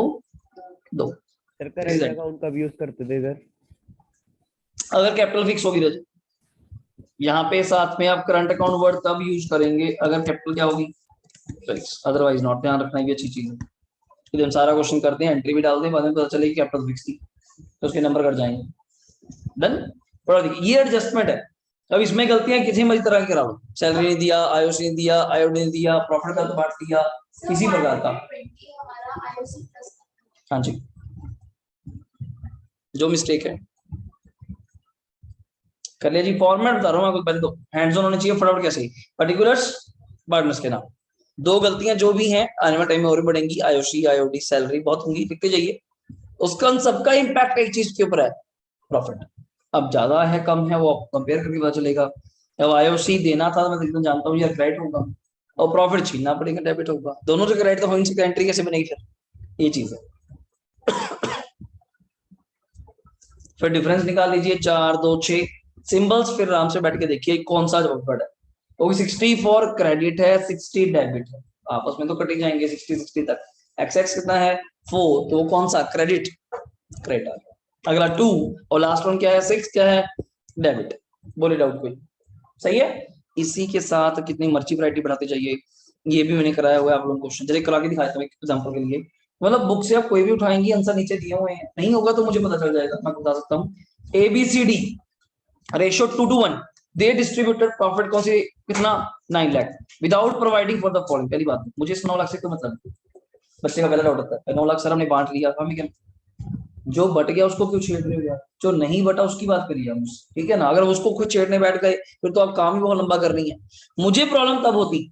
2। सर करेंट अकाउंट कब यूज करते थे इधर? अगर कैपिटल फिक्स होगी रज, यहाँ पे साथ में आप करंट अकाउंट वर्ड तब यूज करेंगे अगर कैपिटल क्या होगी? Fix, otherwise not. ध्यान रखना भी अच्छी चीज है। फिर हम सारा क्वेश्चन करते हैं, एंट्री भी डाल दें, बाद में पता चलेगी कैपिटल फिक्स थी तो उसके नंबर कट जाएंगे। डन। थोड़ा देखिए, ये एडजस्टमेंट है। अब इसमें गलतियां किसी मर्जी तरह की करा लो, सैलरी नहीं दिया, आईओसी नहीं दिया, आईओडी नहीं दिया, प्रॉफिट का तो बांट दिया, किसी प्रकार का। हाँ जी, जो मिस्टेक है कर लिया जी। फॉर्मेट बता रहा हूँ आपको, पहले तो हैंड्स ऑन होने चाहिए फटाफट। कैसे? पर्टिकुलर्स, पार्टनर्स के नाम। 2 गलतियां जो भी हैं आने वाले टाइम में और भी बढ़ेंगी, आईओसी, आईओडी, सैलरी बहुत होंगी, लिखते जाइए। उसका सबका इंपैक्ट एक चीज के ऊपर है, प्रॉफिट। अब ज्यादा है कम है वो कंपेयर करके पता चलेगा। अब आईओसी देना था मैं एकदम जानता हूँ यार क्रेडिट होगा, और प्रॉफिट छीनना पड़ेगा, डेबिट होगा। दोनों से क्रेडिट तो हो नहीं सकता, एंट्री कैसे बनेगी फिर? ये चीज है। फिर डिफरेंस निकाल लीजिए, 4 2 6 सिंबल्स। फिर आराम से बैठ के देखिए कौन सा जवाब है। वो 64 क्रेडिट है, 60 डेबिट है, आपस में तो कट ही जाएंगे 60 60 तक। एक्स एक्स कितना है? 4, तो कौन सा? क्रेडिट, क्रेडिट आ गया। अगला 2 और लास्ट वन क्या है? 6 क्या है? डेबिट। बोले डाउट कोई? सही है। इसी के साथ कितनी मर्ची वैरायटी बढ़ाते जाइए, ये भी मैंने कराया हुआ है आप लोगों को क्वेश्चन। चलिए करा के दिखाता हूँ एक एग्जांपल के लिए। मतलब बुक से आप कोई भी उठाएंगे, आंसर नीचे दिए हुए हैं, नहीं होगा तो मुझे पता चल जाएगा, मैं बता सकता हूँ। ABCD रेशियो 2:1, दे डिस्ट्रीब्यूटेड प्रॉफिट कौन से कितना 9 lakh without providing for the following. पहली बात मुझे इस 9 लाख से क्या मतलब, बच्चे का पहला डाउट होता है 9 लाख सर हमने बांट लिया, हमें क्या, जो बट गया उसको क्यों छेड़ रहे हो यार, जो नहीं बटा उसकी बात करिए हम, ठीक है ना। अगर उसको खुद छेड़ने बैठ गए फिर तो आप काम ही बहुत लंबा कर रही है। मुझे प्रॉब्लम तब होती,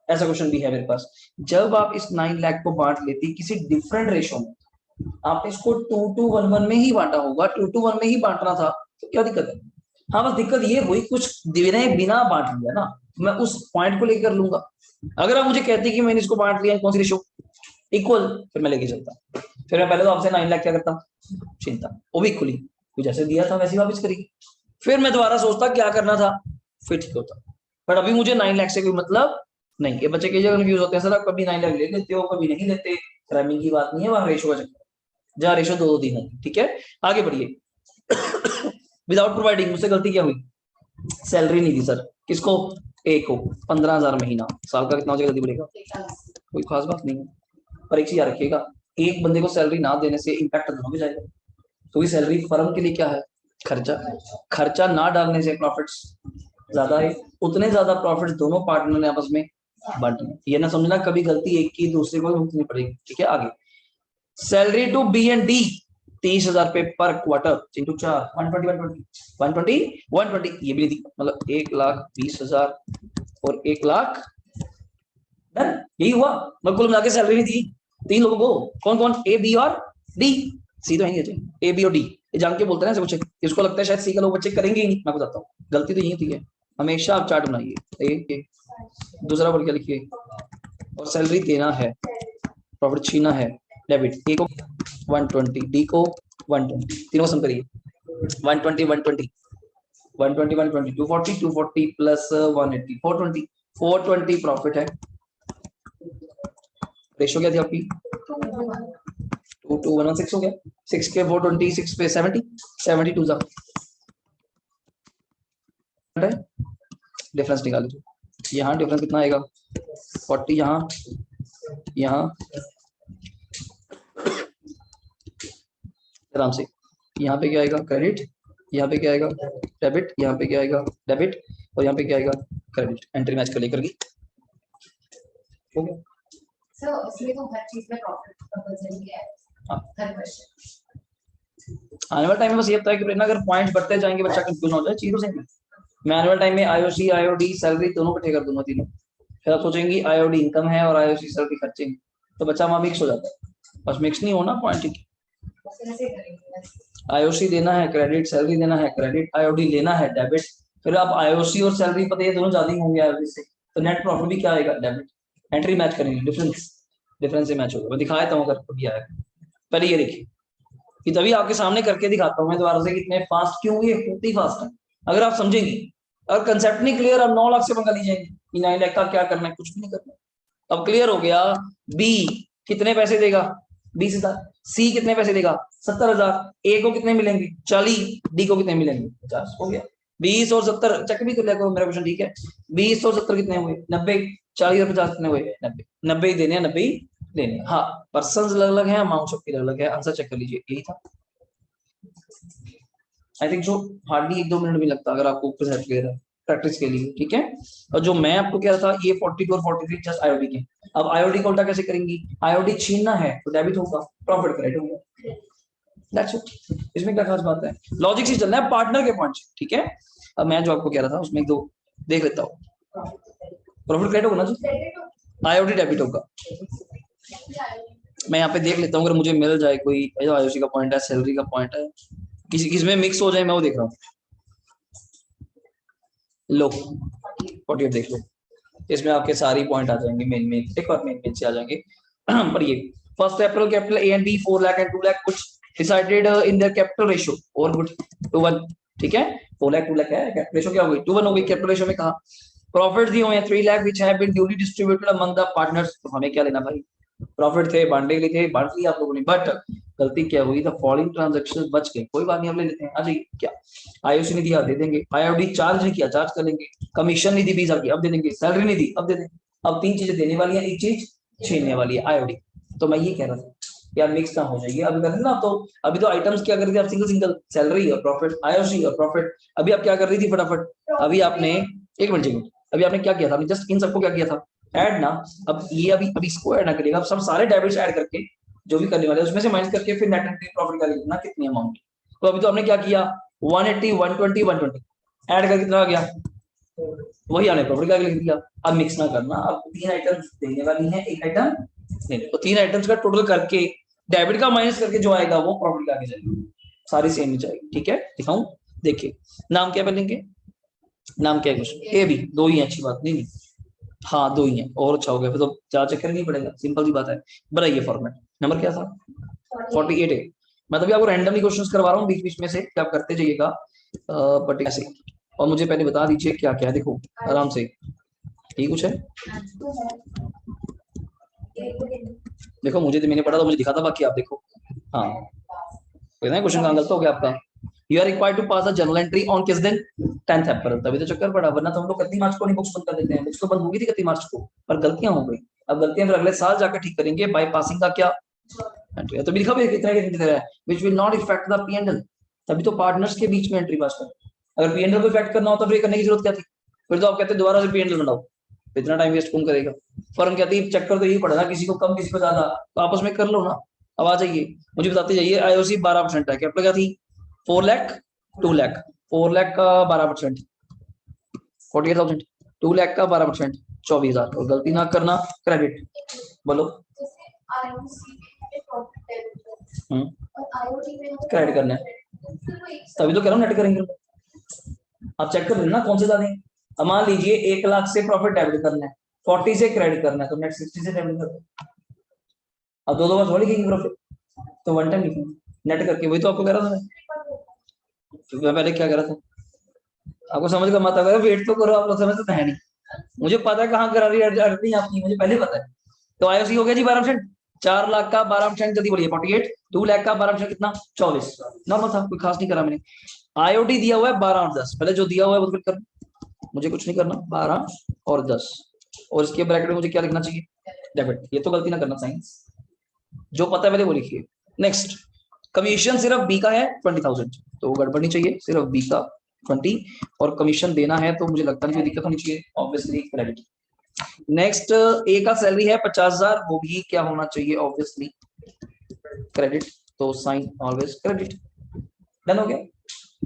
ऐसा क्वेश्चन भी है मेरे पास, जब आप इस 9 लाख को बांट लेती किसी डिफरेंट रेशो में, आपने इसको 2:1 में ही बांटा होगा, 2:1 में ही बांटना था, तो क्या दिक्कत है। हाँ बस दिक्कत ये हुई कुछ बिना बांट लिया ना, मैं उस पॉइंट को लेकर लूंगा। अगर आप मुझे कहते कि मैंने इसको बांट लिया कौन सी रेशो इक्वल, फिर मैं लेके चलता, फिर मैं पहले तो आपसे 9 लाख क्या करता, चिंता वो भी इक्वली, कुछ जैसे दिया था वैसे वापस करी, फिर मैं दोबारा सोचता क्या करना था, फिर ठीक होता। पर अभी मुझे 9 लाख से कोई मतलब नहीं। ये बच्चे कई जगह कंफ्यूज होते हैं, सर आप कभी 9 लाख ले लेते हो कभी नहीं लेते, टाइमिंग की बात नहीं है, वहां रेशो का चक्कर, जहाँ रेशो 2 दी होंगी, ठीक है। आगे बढ़िए। विदाउट प्रोवाइडिंग मुझसे गलती क्या हुई, सैलरी नहीं दी सर, किसको, ए को 15,000 महीना, साल का कितना हो जाएगा, जल्दी बढ़ेगा, कोई खास बात नहीं है। पर एक चीज याद रखिएगा, एक बंदे को सैलरी ना देने से इम्पैक्ट दोनों पे जाएगा, क्योंकि सैलरी फर्म के लिए क्या है, खर्चा, खर्चा ना डालने से प्रॉफिट्स ज्यादा है, उतने ज्यादा प्रॉफिट्स दोनों पार्टनर ने आपस में बांटने। ये ना समझना कभी गलती एक की दूसरे को भुगतनी पड़ेगी, ठीक है। आगे salary to B and D 30,000 रुपए पर क्वार्टर इंटू 4 120 ये भी दी, मतलब 1,20,000 और 1,00,000 डन, यही हुआ। मैं कुल मिला के सैलरी नहीं दी 3 लोगों को, कौन कौन, ए बी और डी, सी तो है ए बी और डी, ये जान के बोलते हैं ऐसे बच्चे, इसको लगता है शायद सी का लोग बच्चे करेंगे ही नहीं, मैं बताता हूँ गलती तो यही थी है। हमेशा आप चार्ट बनाइए, ए दूसरा वर्ड क्या लिखिए, और सैलरी देना है, प्रॉफिट छीना है, डेबिट, ए को 120, डी को 120, तीनों सम करिए 120 120 120 120 240 240 प्लस 180 420 420 प्रॉफिट है। रेशो क्या थी आपकी 2:1 हो गया, 6 के 420 6 पे 70 72 जा डिफरेंस निकाल लीजिए, यहाँ डिफरेंस कितना आएगा 40, यहाँ आराम से, यहाँ पे क्या आएगा क्रेडिट, यहाँ पे क्या आएगा डेबिट, यहाँ पे क्या आएगा डेबिट, और यहाँ पे क्या आएगा क्रेडिट, एंट्री मैच कर लेकर हो गया। सर इसमें तो हर चीज में प्रॉफिट कंपल्सरी है, हर क्वेश्चन। आने वाले टाइम में बस ये होता है कि ना अगर पॉइंट्स बढ़ते जाएंगे बच्चा कंफ्यूज हो जाए चीजों से। मैं आने वाले टाइम में आईओसी आईओडी सैलरी दोनों इकट्ठे कर दूंगा तीनों, फिर आप सोचेंगे आईओडी इनकम है और आईओसी सैलरी खर्चे हैं, तो बच्चा वहां मिक्स हो जाता है, बस मिक्स नहीं होना पॉइंट, ठीक है। आईओसी देना है क्रेडिट, सैलरी देना है क्रेडिट, आईओडी लेना है डेबिट, फिर आप आईओसी और सैलरी पता है दोनों ज्यादा ही होंगे आईओडी से, तो नेट प्रॉफिट भी क्या आएगा डेबिट, एंट्री मैच करेंगे, डिफरेंस से मैच होगा। मैं दिखा देता हूँ अगर कभी आएगा, पहले ये देखिए कि तभी आपके सामने करके दिखाता हूँ मैं दोबारा से, कितने फास्ट क्यों, ये बहुत ही फास्ट है अगर आप समझेंगे। अगर कंसेप्ट नहीं क्लियर, आप 9 लाख से पंगा लीजिए कि 9 लाख का क्या करना है, कुछ भी नहीं करना। अब क्लियर हो गया, बी कितने पैसे देगा 20,000, सी कितने पैसे देगा 70,000, ए को कितने मिलेंगे 40, डी को कितने मिलेंगे 50, हो गया। 20 और 70 चेक भी कर लिया करो मेरा क्वेश्चन, ठीक है। 20 और 70 कितने हुए 90, 40 और 50 कितने हुए 90, 90 ही देने हैं 90 ही देने। हाँ पर्सन अलग अलग है, अमाउंट सबकी अलग अलग है, आंसर चेक कर लीजिए, यही था। आई थिंक जो हार्डली 1-2 मिनट भी लगता अगर आपको प्रेजेंट क्लियर है प्रैक्टिस के लिए, ठीक है। और जो मैं आपको कह रहा था ये 42 और 43 जस्ट आईओडी के। अब आईओडी को उल्टा कैसे करेंगी, आईओडी छीनना है तो डेबिट होगा, प्रॉफिट क्रेडिट होगा, दैट्स इट। इसमें क्या खास बात है, लॉजिक से चलना है पार्टनर के पॉइंट, ठीक है। अब मैं जो आपको कह रहा था उसमें 2 देख लेता हूँ, प्रॉफिट क्रेडिट होगा ना जी, आईओडी डेबिट होगा। मैं यहाँ पे देख लेता हूँ अगर मुझे मिल जाए कोई आईओसी का पॉइंट है, सैलरी का पॉइंट है, किसमें मिक्स हो जाए मैं वो देख रहा हूँ। लो 48 देख लो, इसमें आपके सारी पॉइंट आ जाएंगे, मेन एक और मेन से आ जाएंगे। पर ये first April capital A and B 4 lakh and 2 lakh कुछ decided in their capital ratio और गुड 2:1, ठीक है। 4 लाख 2 लाख है, कैपिटल रेशियो क्या हो गई 2:1 हो गई। कैपिटल रेशियो में कहा प्रॉफिट दिए हुए हैं 3 lakh which have been duly distributed among the partners, तो हमें क्या लेना भाई, प्रॉफिट थे बांटने के लिए थे, बांट लिया आप लोगों ने, बट गलती क्या हुई, द फॉलोइंग ट्रांजैक्शंस बच गए, कोई बात नहीं हम ले लेते हैं। आ जाइए क्या आईओसी ने दिया दे देंगे, आईओडी चार्ज नहीं किया चार्ज कर लेंगे, कमीशन नहीं दी 20,000 की, अब दे देंगे, सैलरी नहीं दी, अब दे देंगे। अब 3 चीजें देने वाली है, एक चीज छीनने वाली है, आईओडी। तो मैं ये कह रहा था यार मिक्स ना हो जाएगी अभी कर ना, तो अभी तो आइटम्स क्या कर रही थी आप, सिंगल सिंगल सैलरी और प्रॉफिट, आईओसी और प्रॉफिट। अभी आप क्या कर रही थी फटाफट, अभी आपने एक मिनट, अभी आपने क्या किया था, जस्ट इन सबको क्या किया था, ऐड ना। अब ये अभी अभी इसको ऐड ना करिएगा, अब सब सारे डेबिट्स ऐड करके जो भी करने वाले उसमें से माइनस करके फिर नेट एंट्री प्रॉफिट का लिखना कितनी अमाउंट। तो अभी तो हमने क्या किया, 180 120 120 ऐड करके कितना आ गया, वही आने प्रॉफिट का लिख दिया। अब मिक्स ना करना, अब 3 आइटम्स देने वाली हैं, एक आइटम नहीं, तो 3 आइटम्स का टोटल करके डेबिट का माइनस करके जो आएगा वो प्रॉफिट का आगे जाएगा, सारी सेम ही जाएगी। ठीक है दिखाऊं, देखिए नाम क्या पहलेंगे, नाम क्या है कुछ, ए बी, 2 ही है, अच्छी बात नहीं, हाँ 2 ही है, और अच्छा हो गया, फिर तो ज्यादा चक्कर नहीं पड़ेगा, सिंपल सी बात है। बनाइए फॉर्मेट, नंबर क्या था 48 है। मैं तभी आपको रैंडमली क्वेश्चंस करवा रहा हूँ बीच बीच में से, क्या आप करते जाइएगा बट ऐसे। और मुझे पहले बता दीजिए क्या क्या है, देखो आराम से, ठीक कुछ है, देखो मुझे तो मैंने पढ़ा तो मुझे दिखा था, बाकी आप देखो। हाँ क्वेश्चन कहाँ गलत हो गया आपका, you are required to pass a journal entry on किस दिन 10th अप्रैल, तभी तो चक्कर पड़ा, वरना तो हम लोग 31 मार्च को नहीं बुक्स बंद कर देते हैं, बुक्स तो बंद होगी थी 31 मार्च को, पर गलतियां हो गई। अब गलतियां फिर अगले साल जाकर ठीक करेंगे बाय पासिंग का क्या एंट्री, तो लिखा भी कितना है which will not effect the P&L, तभी तो पार्टनर्स के बीच में एंट्री पास कर, अगर P&L को इफेक्ट करना होता तो फिर करने की जरूरत क्या थी, फिर तो आप कहते दोबारा से P&L बनाओ, इतना टाइम वेस्ट कौन करेगा। फर्म कहती है चक्कर तो यही पड़ेगा, किसी को कम किसी को ज्यादा, तो आपस में कर लो ना। अब आ जाइए मुझे बताते जाइए, आईओसी 12% है, कैपिटल क्या थी 4 लाख 2 लाख, 4 लाख का 12% 48,000, 2 लाख का 12% 24,000, और गलती ना करना क्रेडिट, बोलो क्रेडिट करना है, तभी तो कह रहा हूँ नेट करेंगे। आप चेक कर लेना कौन से ज्यादा है। अब मान लीजिए 1 लाख से प्रॉफिट डेबिट करना है, 40 से क्रेडिट करना है, तो नेट 60 से डेबिट कर, अब दो बार थोड़ी लिखेंगे प्रॉफिट, तो वन टाइम लिखेंगे नेट करके, वही तो आपको कह रहा था मैं पहले क्या कह रहा था, आपको समझ का मत आ, वेट तो करो, आप लोग समझ तो है नहीं, मुझे पता है कहाँ करा रही है आपकी, मुझे पहले पता है। तो आईओसी हो गया जी 12%, 4 लाख का 12%, जल्दी बोलिए 48, 2 लाख का 12% कितना 24, नॉर्मल था, कोई खास नहीं करा मैंने। आईओडी दिया हुआ है 12 और 10, पहले जो दिया हुआ है वो फिर कर, मुझे कुछ नहीं करना, 12 और 10, और इसके ब्रैकेट में मुझे क्या लिखना चाहिए डेबिट, ये तो गलती ना करना, साइंस जो पता है पहले वो लिखिए। नेक्स्ट कमीशन सिर्फ बी का है 20,000, तो गड़बड़ नहीं चाहिए, सिर्फ बी का 20, और कमीशन देना है तो मुझे लगता नहीं कोई दिक्कत होनी चाहिए, ऑब्वियसली क्रेडिट। नेक्स्ट ए का सैलरी है 50,000, वो भी क्या होना चाहिए ऑब्वियसली क्रेडिट, तो साइन ऑलवेज क्रेडिट, डन हो गया।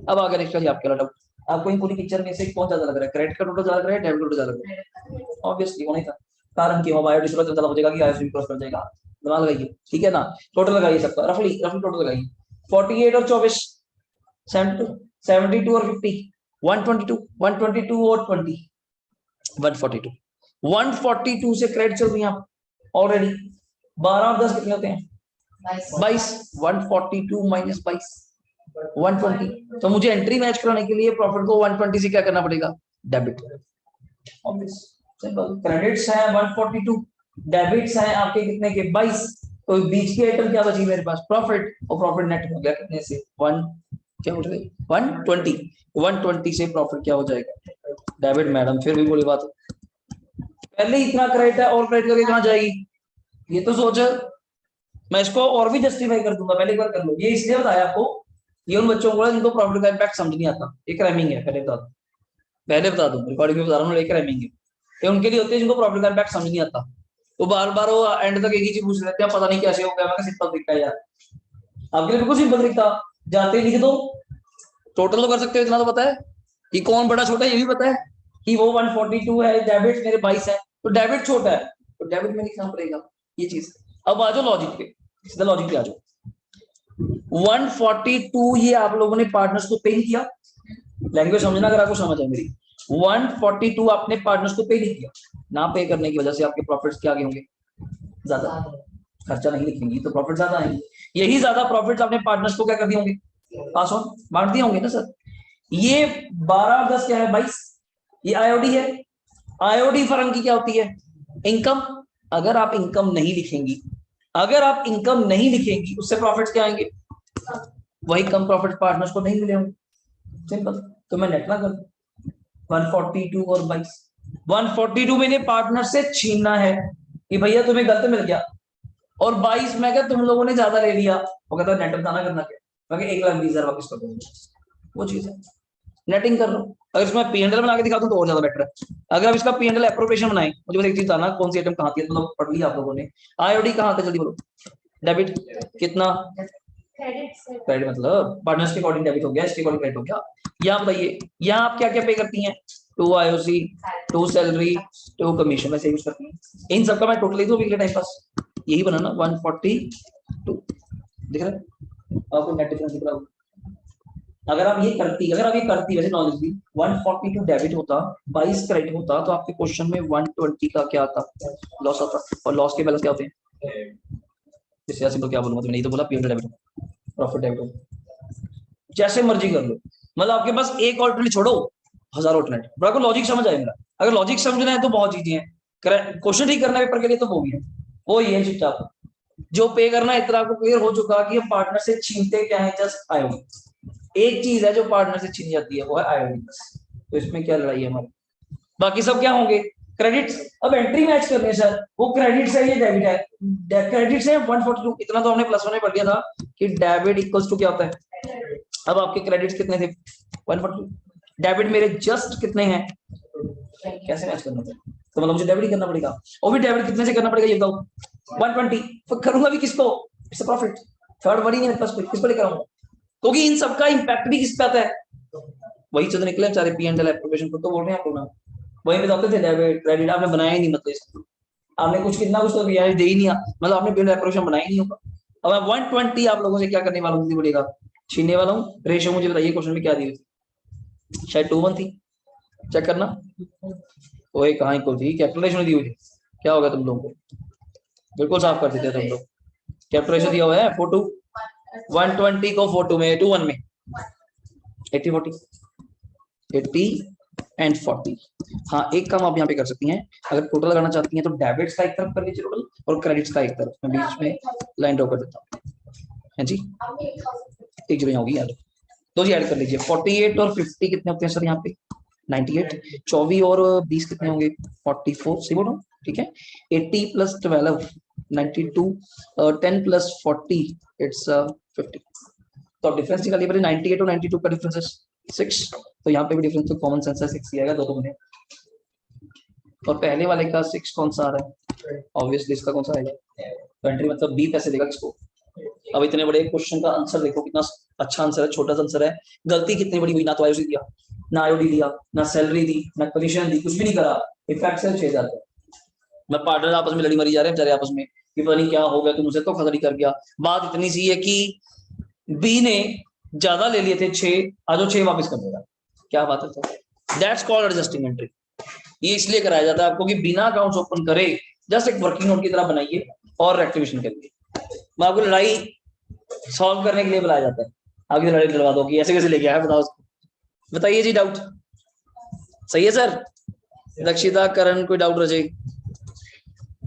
अब आगे नेक्स्ट आपके डाउट, आपको इन पूरी पिक्चर में से कौन ज्यादा लग रहा है, क्रेडिट का टोटल ज्यादा लग रहा है, डेबिट टोटल ज्यादा लग रहा है, ऑब्वियसली वो नहीं था, कारण क्यों बायो डिस्प्ले ज्यादा हो जाएगा कि आईएसबी क्रॉस कर जाएगा, दिमाग लगाइए, ठीक है ना। टोटल लगाइए सबका, रफली टोटल लगाइए, 48 और 24, 72 और 50, 122 122 और 20, 142, 142 से क्रेडिट चल रही है आप ऑलरेडी, 12 और 10 कितने होते हैं 22, 142 माइनस 22 120, तो मुझे एंट्री मैच कराने के लिए प्रॉफिट को 120 से क्या करना पड़ेगा डेबिट, ऑब्वियस सिंपल, क्रेडिट्स है 142, डेबिट्स हैं आपके कितने के 22, तो बीच की आइटम क्या बची मेरे पास प्रॉफिट, और प्रॉफिट नेट हो गया कितने से 1 क्या बोल रहे 120, 120 से प्रॉफिट क्या हो जाएगा डेबिट। मैडम फिर भी बोली बात, पहले इतना क्रेडिट है और क्रेडिट करके कहां जाएगी, ये तो सोच, मैं इसको और भी जस्टिफाई कर दूंगा, पहले एक बार कर लो, ये इसलिए बताया आपको, ये उन बच्चों को जिनको प्रॉफिट का इम्पैक्ट समझ नहीं आता, एक रैमिंग है, पहले बता दूं रिकॉर्डिंग में बता रहा हूँ, एक रैमिंग है, ये उनके लिए होती है जिनको प्रॉफिट का इम्पैक्ट समझ नहीं आता, तो बार बार वो एंड तक एक ही चीज पूछ रहे थे, पता नहीं कैसे हो गया, मैं सिंपल दिखता है यार, आपके लिए बिल्कुल सिंपल दिखता, जाते लिख दो, टोटल तो कर सकते हो, इतना तो पता है कि कौन बड़ा छोटा, ये भी पता है कि वो 142 है, डेबिट मेरे 22 है, तो डेबिट छोटा है तो डेबिट में लिखना पड़ेगा ये चीज। अब आ जाओ लॉजिक पे, सीधा लॉजिक पे आ जाओ, 142 ये आप लोगों ने पार्टनर्स को पे नहीं किया, लैंग्वेज समझना अगर आपको समझ है मेरी, 142 आपने पार्टनर्स को पे नहीं किया, ना पे करने की वजह से आपके प्रॉफिट्स क्या आगे होंगे ज्यादा, खर्चा नहीं लिखेंगे तो प्रॉफिट ज्यादा आएंगे, यही ज्यादा प्रॉफिट्स आपने पार्टनर्स को क्या कर दिए होंगे पास ऑन बांट दिए होंगे ना सर। ये 12 और 10 क्या है 22, ये आईओडी है, आईओडी फर्म की क्या होती है इनकम, अगर आप इनकम नहीं लिखेंगी, अगर आप इनकम नहीं लिखेंगी उससे प्रॉफिट्स क्या आएंगे, वही कम प्रॉफिट पार्टनर्स को नहीं मिले होंगे, सिंपल, तो मैं नेट ना करूं, 142 और 22, 142 मैंने पार्टनर से छीनना है कि भैया तुम्हें गलत मिल गया, और 22 मैं क्या तुम लोगों ने ज्यादा ले लिया, वो कहता नेट बताना करना क्या, मैं 1,20,000 वापस कर दूंगा, वो चीज है नेटिंग कर लो। अगर इसमें P&L बना के दिखा दूं तो और ज्यादा बेटर है। अगर आप इसका P&L एप्रोप्रिएशन बनाए, मुझे बस एक चीज बताना कौन सी आइटम कहां थी, मतलब पढ़ लिया आप लोगों ने। आईओडी कहां था जल्दी बोलो, डेबिट कितना, क्रेडिट मतलब पार्टनर्स के अकॉर्डिंग डेबिट हो गया, इसके अकॉर्डिंग क्रेडिट हो गया। यहाँ बताइए यहाँ आप क्या क्या पे करती हैं, 2 आईओसी, 2 सैलरी, 2 कमीशन, वैसे यूज करती हैं। इन सबका मैं टोटल लिख दूं वीकली टाइम पास, यही बना ना 142 दिख रहा है आपको, नेट डिफरेंस दिख रहा होगा। अगर आप ये करती वैसे नॉलेज भी 142 डेबिट होता, 22 क्रेडिट होता, तो आपके क्वेश्चन में 120 का क्या आता, लॉस आता। और लॉस के बैलेंस क्या होते हैं, इससे सिंपल क्या बोलूंगा, मैंने ये तो बोला P&L डेबिट, प्रॉफिट डेबिट, जैसे मर्जी कर लो। मतलब आपके पास एक ऑल्टरनेट छोड़ो, 1000 ऑल्टरनेट, बड़ा को लॉजिक समझ आए मेरा। अगर लॉजिक समझना है तो बहुत चीजें हैं, क्वेश्चन ठीक करना है पेपर के लिए तो वो भी है, वो ये है चुपचाप जो पे करना है। इतना आपको क्लियर हो चुका कि हम पार्टनर से छीनते क्या है, जस्ट आईओडी। एक चीज है जो पार्टनर से छीन जाती है, वो है आईओडी, तो इसमें क्या लड़ाई है हमारी, बाकी सब क्या होंगे क्रेडिट्स। अब एंट्री मैच करने सर, वो क्रेडिट्स है ये डेबिट है, क्रेडिट्स है 142, इतना तो हमने +1 में पढ़ लिया था कि डेबिट इक्वल्स टू क्या होता है। अब आपके क्रेडिट्स कितने थे 142, डेबिट मेरे जस्ट कितने हैं, कैसे मैच करना था, तो मतलब मुझे डेबिट ही करना पड़ेगा, और भी डेबिट कितने से करना पड़ेगा ये बताओ, 120, तो करूंगा भी किसको, it's a profit, third word ही है प्लस किस पे लेकर आऊंगा, क्योंकि इन सबका इंपैक्ट भी किस पे आता है, वही चीज निकले बेचारे P&L एप्रोप्रिएशन को तो बोल रहे हैं आप लोग ना, वही बताते थे डेबिट क्रेडिट आपने बनाया ही नहीं, मतलब इसको आपने कुछ कितना कुछ तो दिया दे ही नहीं, मतलब आपने P&L एप्रोप्रिएशन बनाया ही नहीं होगा। अब मैं 120 आप लोगों से क्या करने वाला हूँ बोलेगा, छीनने वाला हूँ। रेशियो मुझे बताइए क्वेश्चन में क्या दी थी, शायद 2:1 थी, चेक करना, वही कहाँ इक्वल थी, कैपिटलाइजेशन दी हुई थी, क्या होगा तुम लोगों को, बिल्कुल साफ कर देते तुम लोग, कैपिटलाइजेशन दिया हुआ है 42, 120 को 42 में 2:1 में 80-40, 80 एंड 40। हाँ एक काम आप यहाँ पे कर सकती हैं, अगर टोटल लगाना चाहती हैं तो डेबिट्स का एक तरफ कर लीजिए टोटल, और क्रेडिट्स का एक तरफ, मैं बीच में लाइन ड्रॉ कर देता हूँ, है जी, एक जगह होगी यार, दो जी ऐड कर लीजिए। 48 और 50 कितने होते हैं सर यहाँ पे, 98, 24 और 20 कितने होंगे 44, सही बोलो ठीक है। 80 + 12 92, 10 + 40 इट्स 50, तो डिफरेंस निकालिए पहले, 98 और 92 का डिफरेंस है 6, तो यहाँ पे भी डिफरेंस तो कॉमन सेंस है 6 ही आएगा, दो तो बने, और पहले वाले का 6 कौन सा आ रहा है, ऑब्वियसली इसका कौन सा आएगा, तो एंट्री मतलब बी पैसे देगा किसको। अब इतने बड़े क्वेश्चन का आंसर देखो कितना अच्छा आंसर है, छोटा सा आंसर है, गलती कितनी बड़ी हुई, ना तो आईओसी दिया, ना आईओडी दिया, ना सैलरी दी, ना कमीशन दी, कुछ भी नहीं करा, इफेक्ट से 6 जाते हैं। मैं पार्टनर आपस में लड़ी मरी जा रहे हैं बेचारे आपस में कि पता नहीं क्या हो गया, तुम मुझे तो खतरी कर गया। बात इतनी सी है कि बी ने ज्यादा ले लिए थे 6, आज वो 6 वापस कर देगा, क्या बात है, तो दैट्स कॉल्ड एडजस्टिंग एंट्री। ये इसलिए कराया जाता है आपको कि बिना अकाउंट्स ओपन करे जस्ट एक वर्किंग नोट की तरह बनाइए और रेक्टिफिकेशन करिए। मैं आपको लड़ाई सॉल्व करने के लिए बुलाया जाता है, आगे लड़ाई लड़वा दो कि ऐसे कैसे लेके आया, बताओ उसको, बताइए जी डाउट, सही है सर, दक्षिता करण कोई डाउट रहे